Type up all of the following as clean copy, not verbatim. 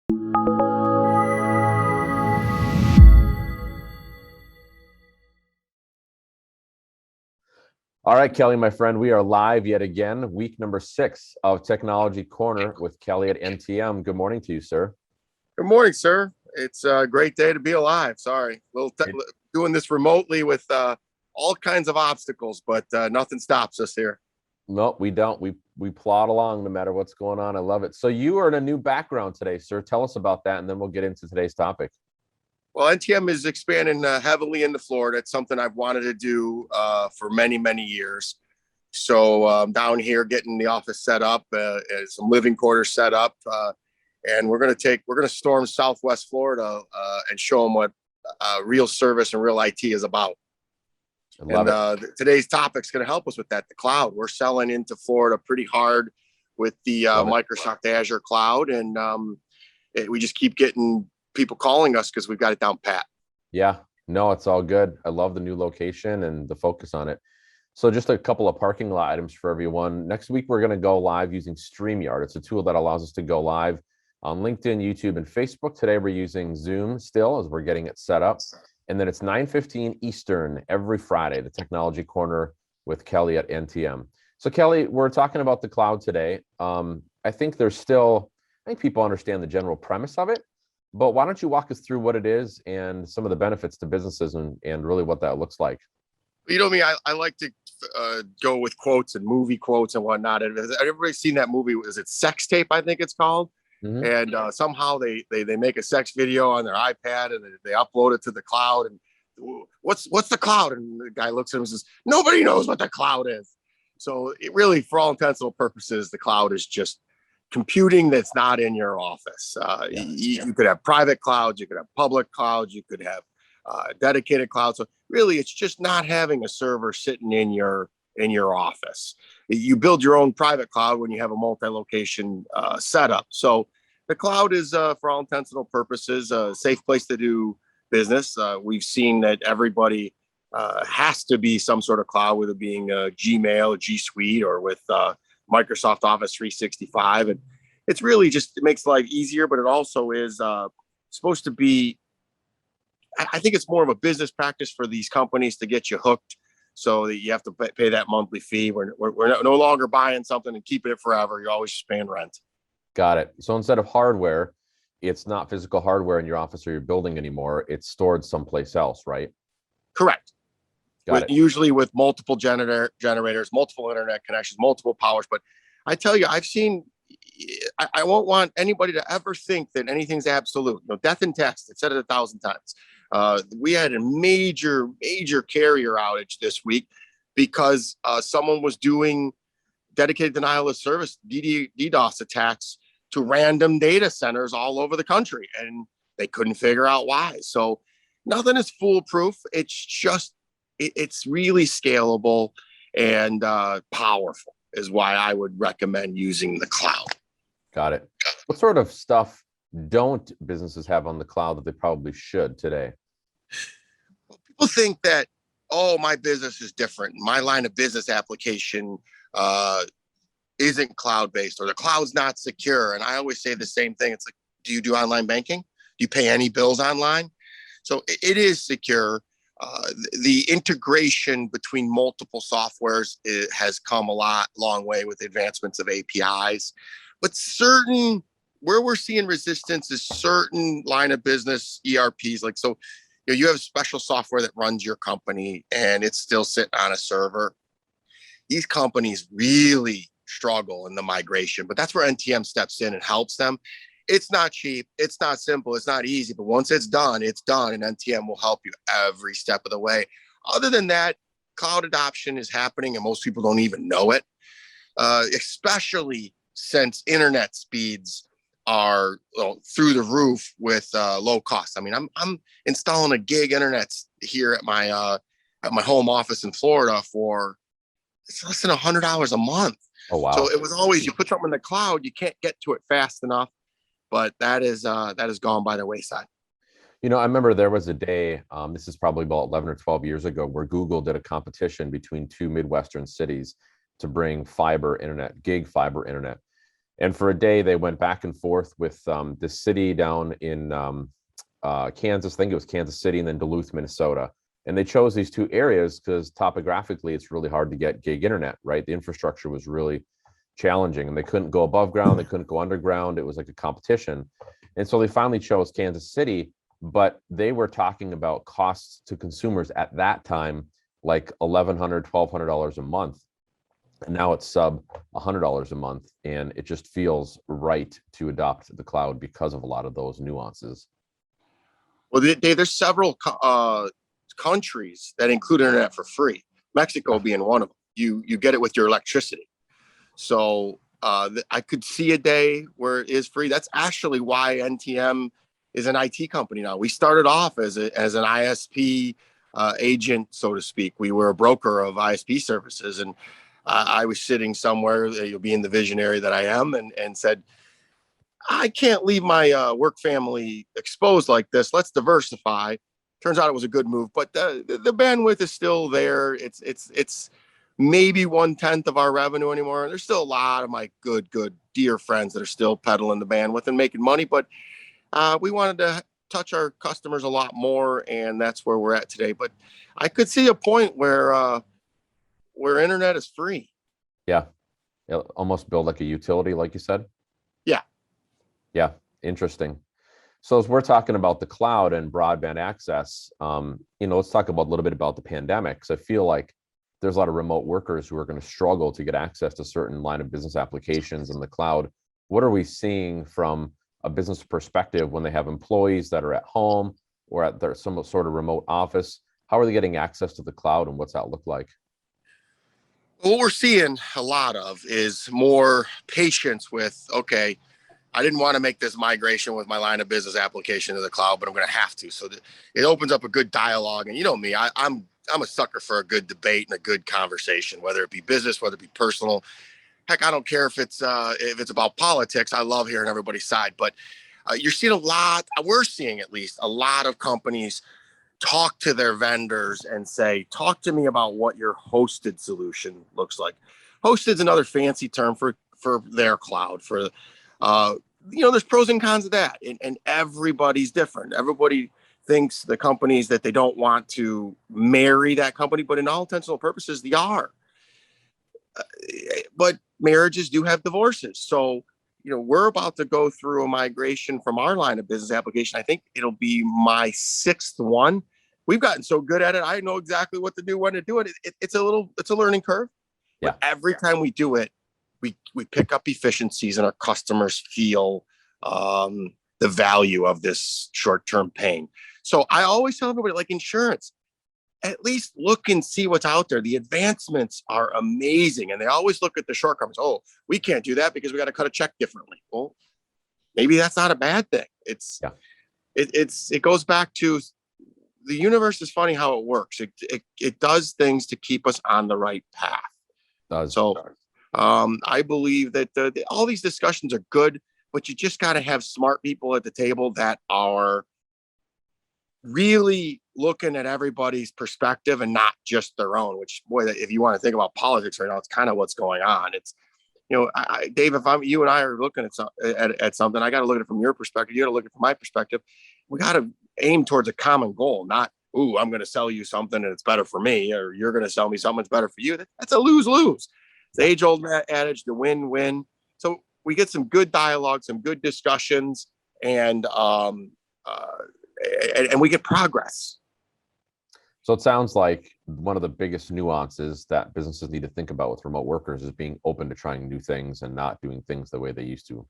All right, Kelly, my friend, we are live yet again, week number 6 of Technology Corner with Kelly at NTM. Good morning to you, sir. Good morning, sir. It's a great day to be alive. Sorry, doing this remotely with all kinds of obstacles, but nothing stops us here. No, we don't. We plod along no matter what's going on. I love it. So you are in a new background today, sir. Tell us about that, and then we'll get into today's topic. Well, NTM is expanding heavily into Florida. It's something I've wanted to do for many, many years. So down here, getting the office set up, some living quarters set up, and we're going to storm Southwest Florida and show them what real service and real IT is about. I love And today's topic is going to help us with that. The cloud. We're selling into Florida pretty hard with the Microsoft Azure cloud, and we just keep getting people calling us because we've got it down pat. Yeah, no, it's all good. I love the new location and the focus on it. So just a couple of parking lot items for everyone. Next week, we're going to go live using StreamYard. It's a tool that allows us to go live on LinkedIn, YouTube, and Facebook. Today, we're using Zoom still as we're getting it set up. And then it's 9:15 Eastern every Friday, the Technology Corner with Kelly at NTM. So Kelly, we're talking about the cloud today. I think people understand the general premise of it, but why don't you walk us through what it is and some of the benefits to businesses and really what that looks like? You know me, I like to go with quotes and movie quotes and whatnot. Everybody's seen that movie? Is it Sex Tape? I think it's called. Mm-hmm. And somehow they make a sex video on their iPad and they upload it to the cloud. And what's the cloud? And the guy looks at him and says, "Nobody knows what the cloud is." So it really, for all intents and purposes, the cloud is just computing that's not in your office. You could have private clouds, you could have public clouds, you could have dedicated cloud. So really, it's just not having a server sitting in your office. You build your own private cloud when you have a multi-location setup. So the cloud is, for all intents and purposes, a safe place to do business. We've seen that everybody has to be some sort of cloud, whether it being Gmail, G Suite, or with Microsoft Office 365. And it's really just, it makes life easier, but it also is supposed to be, I think it's more of a business practice for these companies to get you hooked so that you have to pay that monthly fee. We're no longer buying something and keeping it forever. You're always just paying rent. Got it. So instead of hardware, it's not physical hardware in your office or your building anymore. It's stored someplace else, right? Correct. Usually with multiple generators, multiple internet connections, multiple powers. But I tell you, I won't want anybody to ever think that anything's absolute. Death and tax, it's said it 1,000 times. We had a major carrier outage this week because someone was doing dedicated denial of service, DDoS attacks to random data centers all over the country, and they couldn't figure out why. So nothing is foolproof. It's really scalable and powerful is why I would recommend using the cloud. Got it. What sort of stuff don't businesses have on the cloud that they probably should today? Well, people think that, oh, my business is different. My line of business application isn't cloud-based, or the cloud's not secure. And I always say the same thing. It's like, do you do online banking? Do you pay any bills online? So it is secure. The integration between multiple softwares has come long way with advancements of APIs. But where we're seeing resistance is certain line of business ERPs. Like, so you have special software that runs your company and it's still sitting on a server. These companies really struggle in the migration, but that's where NTM steps in and helps them. It's not cheap, it's not simple, it's not easy, but once it's done, and NTM will help you every step of the way. Other than that, cloud adoption is happening and most people don't even know it, especially since internet speeds are through the roof with low cost. I mean, I'm installing a gig internet here at my home office in Florida for it's less than $100 a month. Oh wow! So it was always, you put something in the cloud, you can't get to it fast enough. But that is gone by the wayside. I remember there was a day, this is probably about 11 or 12 years ago, where Google did a competition between two Midwestern cities to bring fiber internet, gig fiber internet. And for a day, they went back and forth with this city down in Kansas. I think it was Kansas City, and then Duluth, Minnesota. And they chose these two areas because topographically, it's really hard to get gig internet, right? The infrastructure was really challenging, and they couldn't go above ground, they couldn't go underground. It was like a competition. And so they finally chose Kansas City, but they were talking about costs to consumers at that time, like $1,100, $1,200 a month. And now it's sub $100 a month. And it just feels right to adopt the cloud because of a lot of those nuances. Well, Dave, there's several countries that include internet for free. Mexico being one of them. You get it with your electricity. So I could see a day where it is free. That's actually why NTM is an IT company now. We started off as an ISP agent, so to speak. We were a broker of ISP services, and I was sitting somewhere, being the visionary that I am, and said, I can't leave my work family exposed like this. Let's diversify. Turns out it was a good move, but the bandwidth is still there. It's maybe 1/10 of our revenue anymore. There's still a lot of my good dear friends that are still peddling the bandwidth and making money, but we wanted to touch our customers a lot more, and that's where we're at today. But I could see a point where internet is free. Yeah. It'll almost build like a utility, like you said. Yeah. Yeah. Interesting. So as we're talking about the cloud and broadband access, let's talk about a little bit about the pandemic. Because I feel like there's a lot of remote workers who are going to struggle to get access to certain line of business applications in the cloud. What are we seeing from a business perspective when they have employees that are at home or at their some sort of remote office? How are they getting access to the cloud, and what's that look like? What we're seeing a lot of is more patience with, okay, I didn't want to make this migration with my line of business application to the cloud, but I'm going to have to. So it opens up a good dialogue. And you know me, I'm a sucker for a good debate and a good conversation, whether it be business, whether it be personal. Heck, I don't care if it's about politics. I love hearing everybody's side. But you're seeing a lot. We're seeing at least a lot of companies talk to their vendors and say, talk to me about what your hosted solution looks like. Hosted is another fancy term for their cloud. For there's pros and cons of that, and everybody's different. Everybody thinks the companies that they don't want to marry that company, but in all intents and purposes, they are. But marriages do have divorces, so we're about to go through a migration from our line of business application. I think it'll be my sixth one. We've gotten so good at it. I know exactly what to do, when to do it. It's a learning curve. Yeah. But every time we do it, we pick up efficiencies, and our customers feel the value of this short-term pain. So I always tell everybody, like insurance, at least look and see what's out there. The advancements are amazing, and they always look at the shortcomings. Oh, we can't do that because we got to cut a check differently. Well, maybe that's not a bad thing. It goes back to the universe is funny how it works. It does things to keep us on the right path. I believe that all these discussions are good, but you just got to have smart people at the table that are really looking at everybody's perspective and not just their own, which, boy, if you want to think about politics right now, it's kind of what's going on. It's, Dave, if you and I are looking at something, I got to look at it from your perspective. You got to look at it from my perspective. We got to aim towards a common goal, not, ooh, I'm going to sell you something and it's better for me, or you're going to sell me something that's better for you. That's a lose-lose. It's the age-old adage, the win-win. So we get some good dialogue, some good discussions, and we get progress. So it sounds like one of the biggest nuances that businesses need to think about with remote workers is being open to trying new things and not doing things the way they used to.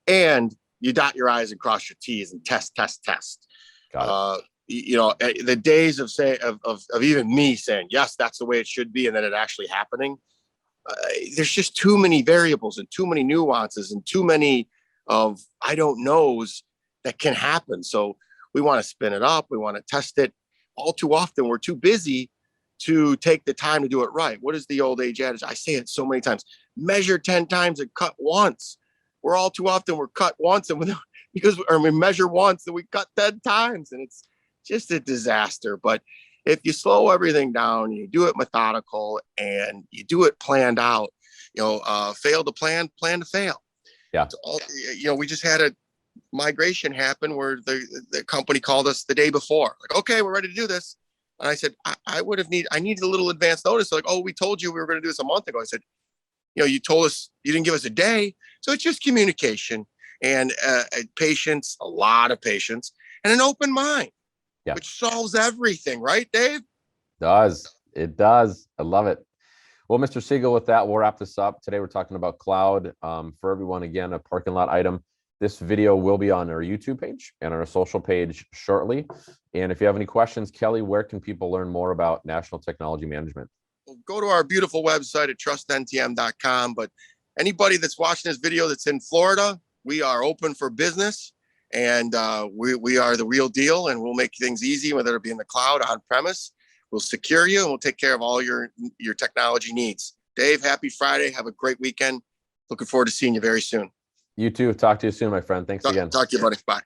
And you dot your I's and cross your T's and test. Got it. The days of even me saying, yes, that's the way it should be, and then it actually happening. There's just too many variables and too many nuances and too many of I don't knows that can happen. So we want to spin it up. We want to test it. All too often, we're too busy to take the time to do it right. What is the old age adage? I say it so many times: measure 10 times and cut once. We're all too often we're cut once, and we measure once and we cut 10 times, and it's just a disaster. But if you slow everything down, you do it methodical, and you do it planned out, fail to plan to fail. Yeah. We just had a migration happen where the company called us the day before, like, okay, we're ready to do this. And I said, I needed a little advance notice. They're like, oh, we told you we were going to do this a month ago. I said, you told us, you didn't give us a day. So it's just communication and patience, a lot of patience, and an open mind, which solves everything, right, Dave? It does. I love it. Well, Mr. Siegel, with that, we'll wrap this up. Today, we're talking about cloud. For everyone, again, a parking lot item. This video will be on our YouTube page and on our social page shortly. And if you have any questions, Kelly, where can people learn more about National Technology Management? Well, go to our beautiful website at trustntm.com. But anybody that's watching this video that's in Florida, we are open for business, and we are the real deal, and we'll make things easy, whether it be in the cloud, on premise. We'll secure you, and we'll take care of all your technology needs. Dave, happy Friday. Have a great weekend. Looking forward to seeing you very soon. You too. Talk to you soon, my friend. Thanks again. Talk to you, buddy. Bye.